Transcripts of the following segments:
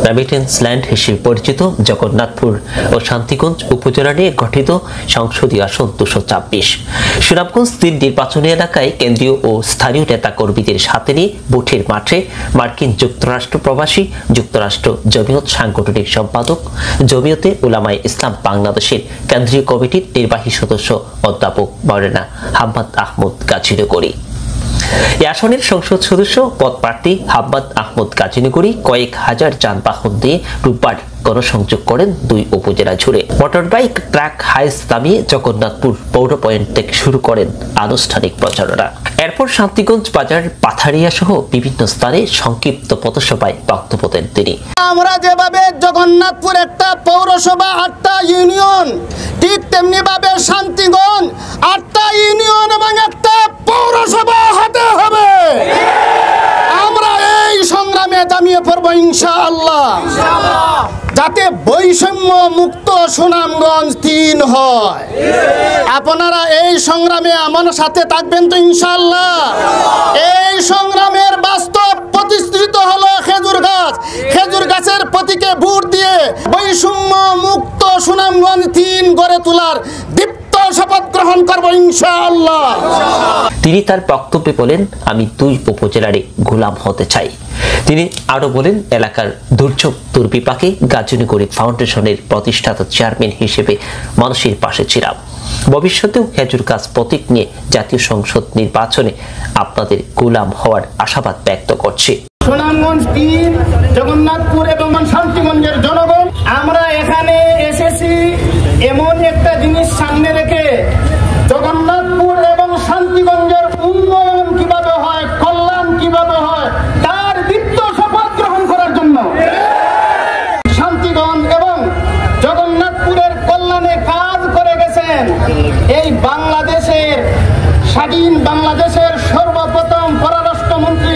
Remittance land হিসেবে পরিচিত জগন্নাথপুর ও শান্তিগঞ্জ উপজেলা নিয়ে গঠিত সংসদীয় আসন 226। সুনামগঞ্জ 3 নির্বাচনী এলাকায় কেন্দ্রীয় ও স্থানীয় নেতাকর্মীদের সাথে নিয়ে ভোটের মাঠে মার্কিন যুক্তরাষ্ট্র প্রবাসী যুক্তরাষ্ট্র জমিয়ত সাংগঠনিক সম্পাদক জমিয়তে উলামায়ে ইসলাম বাংলাদেশের কেন্দ্রীয় কমিটির নির্বাহী সদস্য অধ্যাপক মাওলানা হাম্মাদ আহমদ গাজীনগরী। এই আসনের সংসদ সদস্য পদপ্রার্থী হাম্মাদ আহমদ গাজীনগরী কয়েক হাজার যানবাহন দিয়ে রোববার গণসংযোগ করেন 2 উপজেলা জুড়ে। মোটরবাইক ট্রাক হাইস নামিয়ে জগন্নাথপুর পৌর পয়েন্ট থেকে শুরু করেন আনুষ্ঠানিক প্রচারণা। এরপর শান্তিগঞ্জ বাজার, পাথারিয়া সহ বিভিন্ন স্থানে সংক্ষিপ্ত পথসভায় বক্তব্য দেন তিনি। আমরা যেভাবে জগন্নাথপুর একটা পৌরসভা 8টা ইউনিয়ন, ঠিক তেমনি ভাবে শান্তিগঞ্জ 8টা ইউনিয়ন এবং একটা পৌরসভা হতে হবে। আমরা এই সংগ্রামে জামিয়ে পড়বো ইনশাআল্লাহ, যাতে বৈষম্য মুক্ত সুনামগঞ্জ 3 হয়। আপনারা এই সংগ্রামে আমার সাথে থাকবেন তো ইনশাআল্লাহ। এই সংগ্রামের বাস্তব প্রতিষ্ঠিত হলো খেজুর গাছ। খেজুর গাছের প্রতীকে ভোট দিয়ে বৈষম্য মুক্ত সুনামগঞ্জ 3 গড়ে তোলার দীপ্ত শপথ গ্রহণ করবো ইনশাআল্লাহ। তিনি তার বক্তব্যে বলেন, আমি 2 উপজেলারই গোলাম হতে চাই। তিনি আরো বলেন, এলাকার দুর্যোগ দুর্বিপাকে গাজীনগরী ফাউন্ডেশনের প্রতিষ্ঠাতা চেয়ারম্যান হিসেবে মানুষের পাশে ছিলাম। ভবিষ্যতেও খেজুর গাছ প্রতীক নিয়ে জাতীয় সংসদ নির্বাচনে আপনাদের গোলাম হওয়ার আশাবাদ ব্যক্ত করছি। সুনামগঞ্জ 3, জগন্নাথপুর এবং শান্তিগঞ্জের জনগণ, আমরা এখানে এসেছি এমন একটা জিনিস সামনে রেখে, জগন্নাথপুর এবং শান্তিগঞ্জের উন্নয়ন কিভাবে হয়, কল্যাণ কিভাবে হয়, তার দীপ্ত শপথ গ্রহণ করার জন্য। শান্তিগঞ্জ এবং জগন্নাথপুরের কল্যাণে কাজ করে গেছেন এই বাংলাদেশের, স্বাধীন বাংলাদেশের সর্বপ্রথম পররাষ্ট্রমন্ত্রী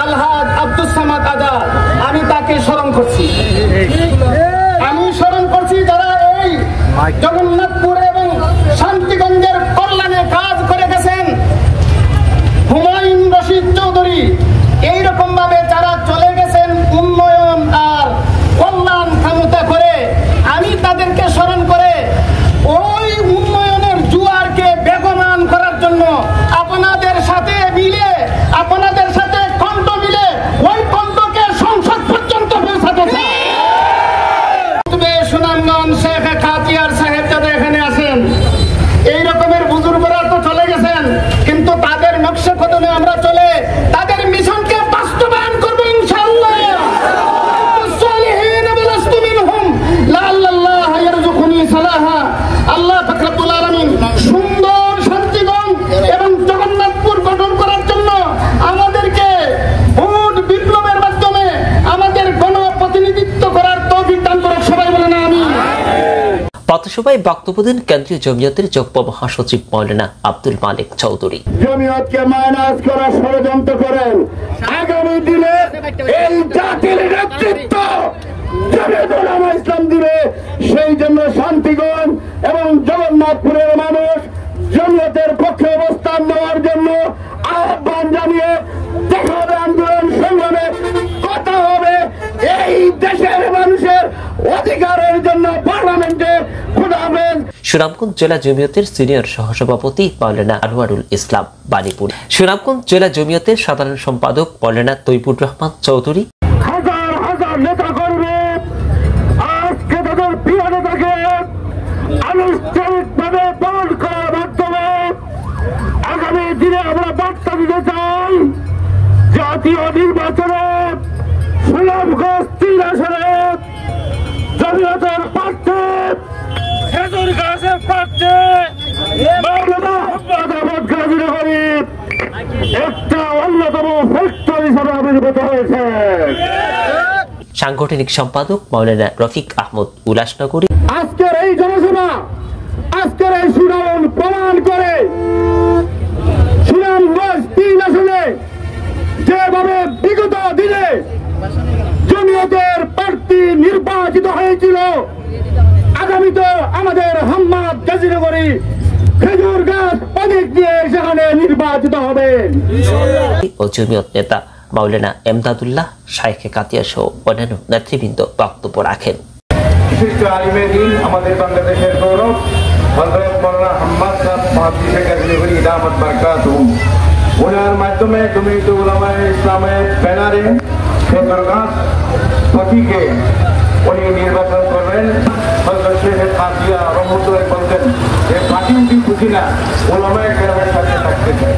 আলহাজ আব্দুস সামাদ আজাদ। আমি তাকে স্মরণ করছি। আমি স্মরণ করছি যারা এই জগন্নাথপুর এবং শান্তিগঞ্জের কল্যাণে কাজ করে গেছেন। হুমায়ুন রশিদ চৌধুরী, এইরকম ভাবে যারা চলে গেছেন উন্নয়ন আর কল্যাণ ক্ষমতা করে, আমি তাদেরকে স্মরণ করে ওই উন্নয়নের জোয়ারকে বেগমান করার জন্য আপনাদের সাথে মিলে, আপনাদের সাথে কণ্ঠ মিলে ওই কণ্ঠকে সংসদ পর্যন্ত পৌঁছাতে চাই। সুনামগঞ্জ শেখ খাতিয়ার সাহেব যারা এখানে আছেন, এই রকমের বুজুর্গরা তো চলে গেছেন, কিন্তু তাদের নকশা কদমে আমরা চলে তাদের মিশনকে বাস্তবায়ন করবো ইনশাআল্লাহ। আল্লাহ পাক রব্বুল আলামিন সুন্দর শান্তিগঞ্জ এবং জগন্নাথপুর গঠন করার জন্য আমাদেরকে ভোট বিপ্লবের মাধ্যমে আমাদের গণপ্রতিনিধিত্ব করার তৌফিক দান করুন। সবাই বলেন আমিন। পথসভায় বক্তব্য দেন কেন্দ্রীয় জমিয়তের যুগ্ম মহাসচিব মাওলানা আব্দুল মালিক চৌধুরী। জমিয়তকে মাইনাস করার ষড়যন্ত্র করেন। আগামী দিনে এই জাতির নেতৃত্ব জমিয়ত উলামায়ে ইসলাম দিবে। সেই জন্য শান্তিগঞ্জ এবং জগন্নাথপুরের মানুষ জমিয়তের পক্ষে অবস্থান নেওয়ার জন্য আহ্বান জানিয়ে দেখা হবে, আন্দোলন সংগ্রামে কথা হবে এই দেশের মানুষের অধিকারের জন্য পার্লামেন্টে। খোদা হাফেজ। সুনামগঞ্জ জেলা জমিয়তের সিনিয়র সহসভাপতি মাওলানা আনোয়ারুল ইসলাম বাণীপুর, সুনামগঞ্জ জেলা জমিয়তের সাধারণ সম্পাদক মাওলানা তৈবুর রহমান চৌধুরী, হাজার হাজার নেতা কর্মী আজকে তাদের প্রিয় নেতাকে আনুষ্ঠানিকভাবে বরণ করার মাধ্যমে আগামী দিনে আমরা বার্তা দিতে চাই, জাতীয় নির্বাচনে সুনামগঞ্জ 3 আসনে জমিয়তের প্রার্থী, খেজুর গাছের প্রার্থী মাওলানা হাম্মাদ আহমদ গাজীনগরী একটা অন্যতম ফ্যাক্টর হিসাবে আবির্ভূত হয়েছে। সাংগঠনিক সম্পাদক মাওলানা রফিক আহমদ উল্লাসনগরী, আজকের এই জনসভা, আজকের এই সুনাম প্রমাণ করে সুনামগঞ্জ 3 আসনে যেভাবে বিগত দিনে জমিয়তের প্রার্থী নির্বাচিত হয়েছিল, আগামীতে আমাদের হাম্মাদ গাজীনগরী খেজুর গাছ প্রতীক দিয়ে সেখানে নির্বাচিত হবেন। ও জমিয়ত নেতা মাওলানা এমদাদুল্লাহ, শাইখে কাতিয়া সহ অন্যান্য নেতৃবৃন্দ বক্তব্য রাখেন। বিশিষ্ট আলিমে দ্বীন, আমাদের বাংলাদেশের গৌরব হযরত মাওলানা হাম্মাদ সাহেব মুহাদ্দিসে কাজীপুরি দামাত বারাকাতুহু, ওনার মাধ্যমে জমিয়তুল উলামায়ে ইসলামের ব্যানারে সদরঘাট প্রতীকে উনি নির্বাচন করবেন। হযরত শেখ কাদিয়া রহমতুল্লাহ বলতেন যে পার্টি খুশি না, উলামায়ে কেরামের সাথে থাকতে চায়।